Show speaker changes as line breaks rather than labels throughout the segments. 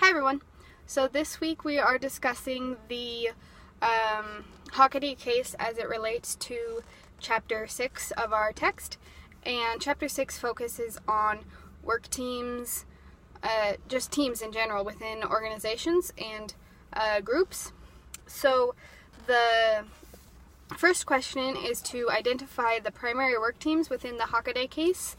Hi everyone. So this week we are discussing the Hockaday case as it relates to Chapter 6 of our text. And Chapter 6 focuses on work teams, just teams in general within organizations and groups. So the first question is to identify the primary work teams within the Hockaday case.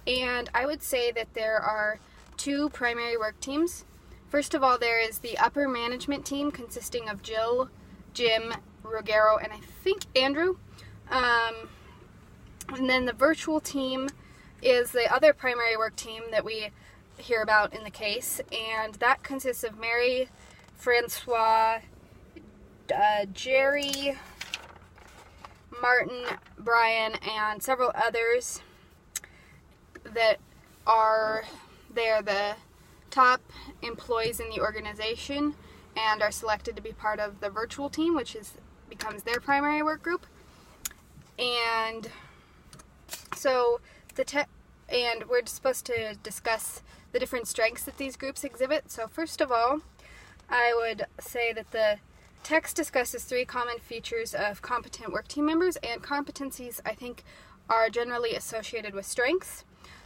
And I would say that there are two primary work teams. First of all, there is the upper management team consisting of Jill, Jim, Ruggiero, and I think Andrew. And then the virtual team is the other primary work team that we hear about in the case, and that consists of Mary, Francois, Jerry, Martin, Brian, and several others that are the top employees in the organization and are selected to be part of the virtual team, which becomes their primary work group. And so and we're supposed to discuss the different strengths that these groups exhibit. So first of all, I would say that the text discusses three common features of competent work team members, and competencies, I think, are generally associated with strengths.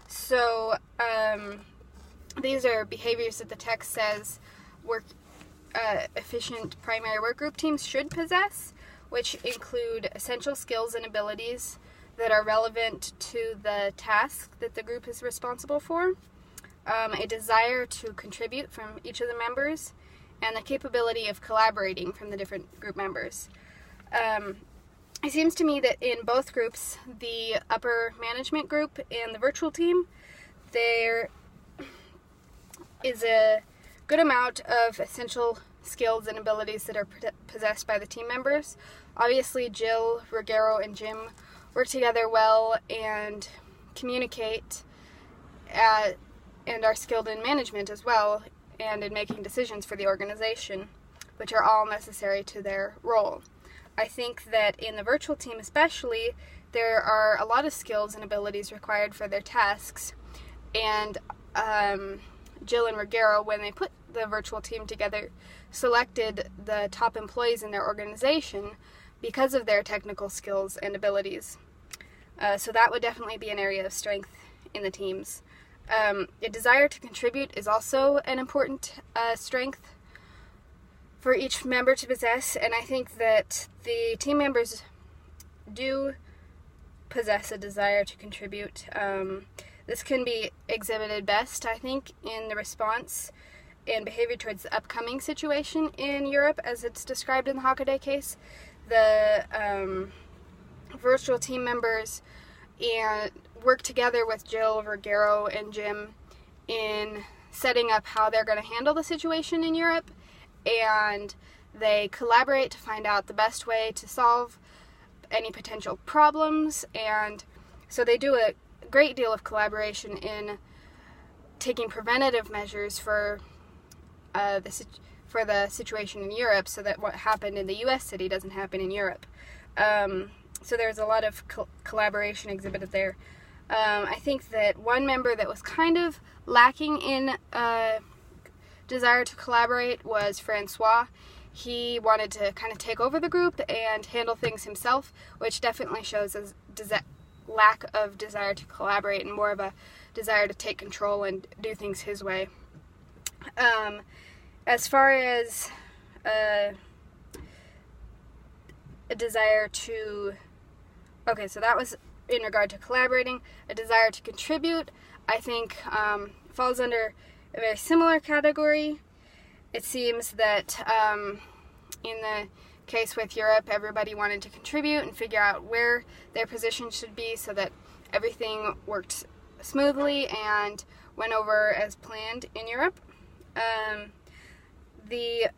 So these are behaviors that the text says efficient primary work group teams should possess, which include essential skills and abilities that are relevant to the task that the group is responsible for, a desire to contribute from each of the members, and the capability of collaborating from the different group members. It seems to me that in both groups, the upper management group and the virtual team, there is a good amount of essential skills and abilities that are possessed by the team members. Obviously, Jill, Ruggiero, and Jim work together well and communicate and are skilled in management as well and in making decisions for the organization, which are all necessary to their role. I think that in the virtual team especially, there are a lot of skills and abilities required for their tasks, and Jill and Ruggiero, when they put the virtual team together, selected the top employees in their organization because of their technical skills and abilities. So that would definitely be an area of strength in the teams. A desire to contribute is also an important strength for each member to possess, and I think that the team members do possess a desire to contribute. This can be exhibited best, I think, in the response and behavior towards the upcoming situation in Europe as it's described in the Hockaday case. The virtual team members work together with Jill, Ruggiero, and Jim in setting up how they're going to handle the situation in Europe, and they collaborate to find out the best way to solve any potential problems, and so they do a great deal of collaboration in taking preventative measures for the situation in Europe, so that what happened in the U.S. city doesn't happen in Europe. So there's a lot of collaboration exhibited there. I think that one member that was kind of lacking in desire to collaborate was Francois. He wanted to kind of take over the group and handle things himself, which definitely shows a lack of desire to collaborate and more of a desire to take control and do things his way. As far as a desire to... Okay, so that was in regard to collaborating. A desire to contribute, I think, falls under a very similar category. It seems that in the case with Europe, everybody wanted to contribute and figure out where their position should be so that everything worked smoothly and went over as planned in Europe. The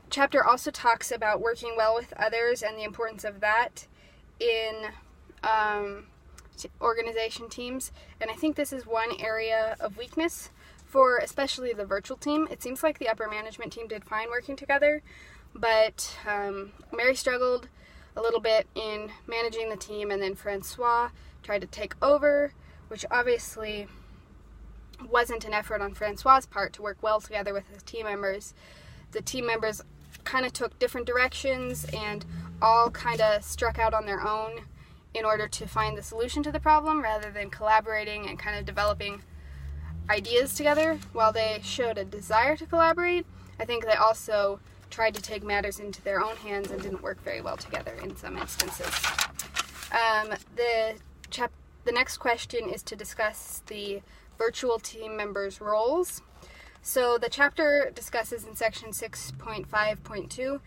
chapter also talks about working well with others and the importance of that in organization teams, and I think this is one area of weakness for especially the virtual team. It seems like the upper management team did fine working together, but Mary struggled a little bit in managing the team, and then Francois tried to take over, which obviously wasn't an effort on Francois' part to work well together with his team members. The team members kind of took different directions and all kind of struck out on their own in order to find the solution to the problem rather than collaborating and kind of developing ideas together. While they showed a desire to collaborate, I think they also tried to take matters into their own hands and didn't work very well together in some instances. The next question is to discuss the virtual team members' roles. So the chapter discusses in section 6.5.2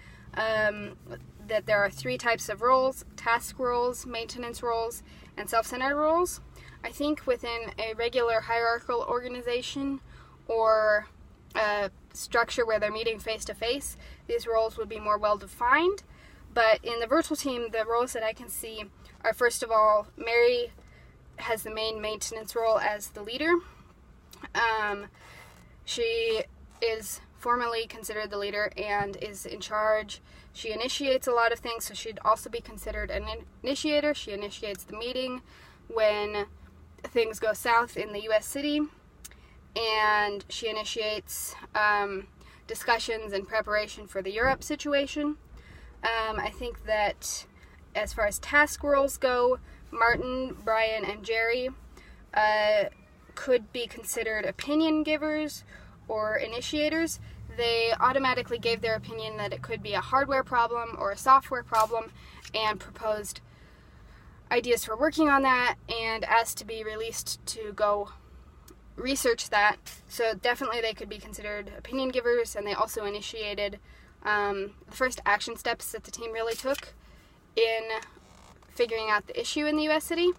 that there are 3 types of roles: task roles, maintenance roles, and self-centered roles. I think within a regular hierarchical organization or a structure where they're meeting face-to-face, these roles would be more well-defined. But in the virtual team, the roles that I can see are, first of all, Mary has the main maintenance role as the leader. She is formally considered the leader and is in charge. She initiates a lot of things, so she'd also be considered an initiator. She initiates the meeting when things go south in the U.S. city, and she initiates discussions and preparation for the Europe situation. I think that as far as task roles go, Martin, Brian, and Jerry could be considered opinion givers or initiators. They automatically gave their opinion that it could be a hardware problem or a software problem and proposed ideas for working on that and asked to be released to go research that. So definitely they could be considered opinion givers, and they also initiated the first action steps that the team really took in figuring out the issue in the U.S. city.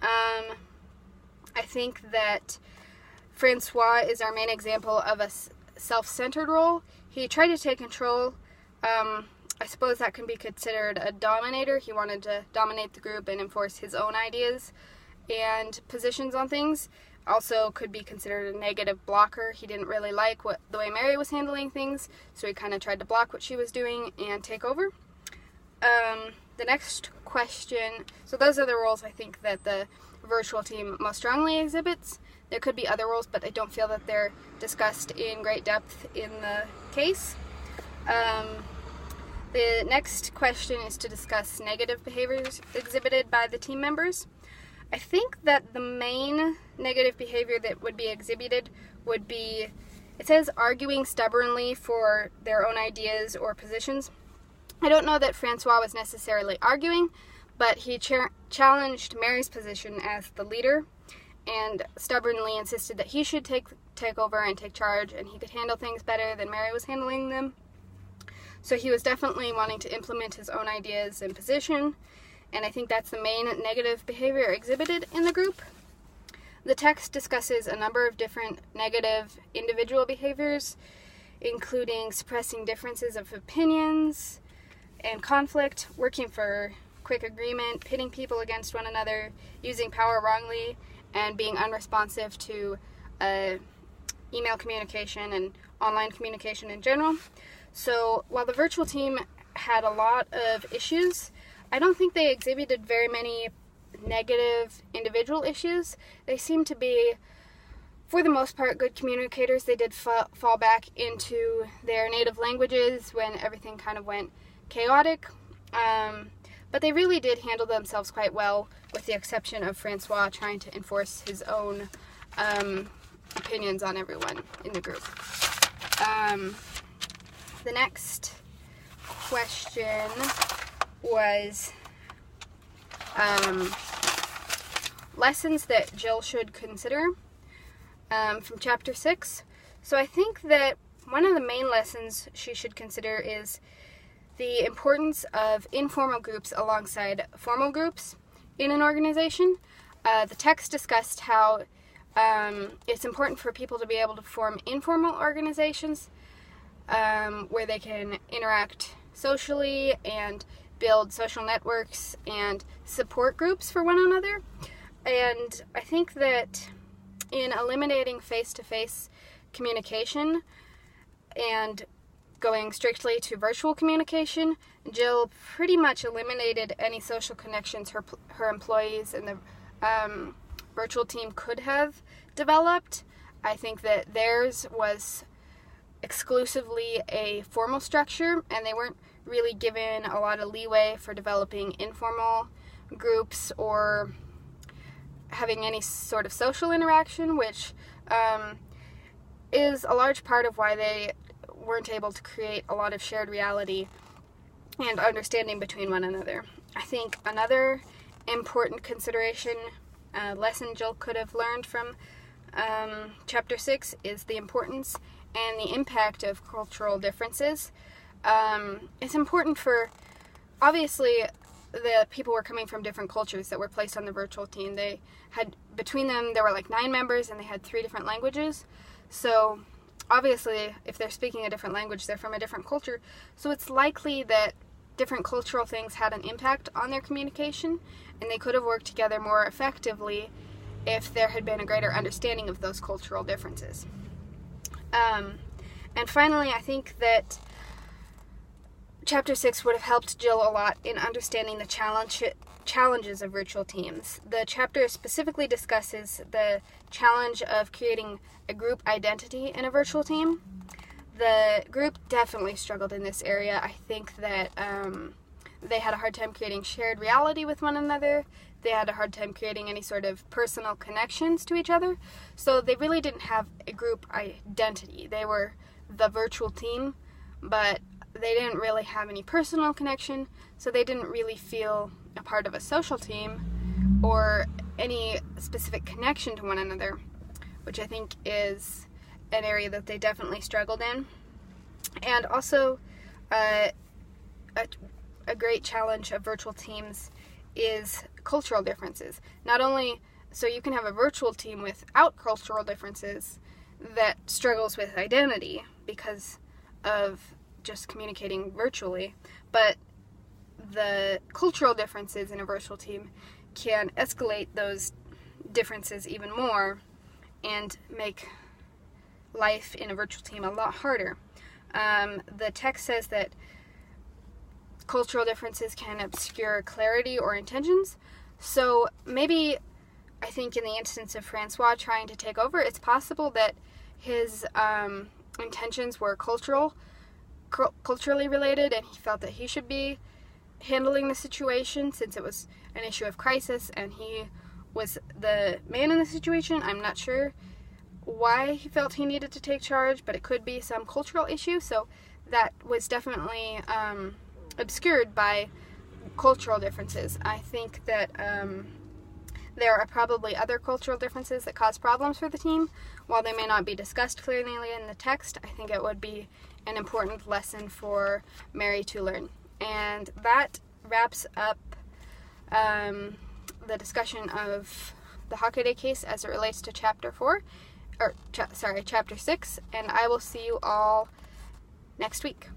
I think that Francois is our main example of a self-centered role. He tried to take control. I suppose that can be considered a dominator. He wanted to dominate the group and enforce his own ideas and positions on things. Also could be considered a negative blocker. He didn't really like the way Mary was handling things, so he kind of tried to block what she was doing and take over. The next question, so those are the roles I think that the virtual team most strongly exhibits. There could be other roles, but I don't feel that they're discussed in great depth in the case. The next question is to discuss negative behaviors exhibited by the team members. I think that the main negative behavior that would be exhibited would be, it says arguing stubbornly for their own ideas or positions. I don't know that Francois was necessarily arguing, but he challenged Mary's position as the leader and stubbornly insisted that he should take over and take charge, and he could handle things better than Mary was handling them. So he was definitely wanting to implement his own ideas and position, and I think that's the main negative behavior exhibited in the group. The text discusses a number of different negative individual behaviors, including suppressing differences of opinions and conflict, working for quick agreement, pitting people against one another, using power wrongly, and being unresponsive to email communication and online communication in general. So while the virtual team had a lot of issues, I don't think they exhibited very many negative individual issues. They seemed to be, for the most part, good communicators. They did fall back into their native languages when everything kind of went chaotic. But they really did handle themselves quite well, with the exception of Francois trying to enforce his own opinions on everyone in the group. The next question was lessons that Jill should consider from Chapter 6. So I think that one of the main lessons she should consider is the importance of informal groups alongside formal groups in an organization. The text discussed how it's important for people to be able to form informal organizations where they can interact socially and build social networks and support groups for one another. And I think that in eliminating face-to-face communication and going strictly to virtual communication, Jill pretty much eliminated any social connections her employees and the virtual team could have developed. I think that theirs was exclusively a formal structure, and they weren't really given a lot of leeway for developing informal groups or having any sort of social interaction, which is a large part of why they weren't able to create a lot of shared reality and understanding between one another. I think another important consideration, lesson Jill could have learned from Chapter 6 is the importance and the impact of cultural differences. It's important for, obviously, the people were coming from different cultures that were placed on the virtual team. They had, between them, there were like 9 members, and they had 3 different languages. So, obviously, if they're speaking a different language, they're from a different culture. So it's likely that different cultural things had an impact on their communication, and they could have worked together more effectively if there had been a greater understanding of those cultural differences. And finally, I think that Chapter 6 would have helped Jill a lot in understanding the challenges of virtual teams. The chapter specifically discusses the challenge of creating a group identity in a virtual team. The group definitely struggled in this area. I think that they had a hard time creating shared reality with one another. They had a hard time creating any sort of personal connections to each other. So they really didn't have a group identity. They were the virtual team, but they didn't really have any personal connection, so they didn't really feel a part of a social team or any specific connection to one another, which I think is an area that they definitely struggled in. And also, a great challenge of virtual teams is cultural differences. Not only, so you can have a virtual team without cultural differences that struggles with identity because of just communicating virtually, but the cultural differences in a virtual team can escalate those differences even more and make life in a virtual team a lot harder. The text says that cultural differences can obscure clarity or intentions, so maybe, I think in the instance of Francois trying to take over, it's possible that his intentions were culturally related, and he felt that he should be handling the situation since it was an issue of crisis and he was the man in the situation. I'm not sure why he felt he needed to take charge, but it could be some cultural issue, so that was definitely obscured by cultural differences. I think that there are probably other cultural differences that cause problems for the team. While they may not be discussed clearly in the text, I think it would be an important lesson for Mary to learn. And that wraps up the discussion of the Hockaday case as it relates to Chapter 6, and I will see you all next week.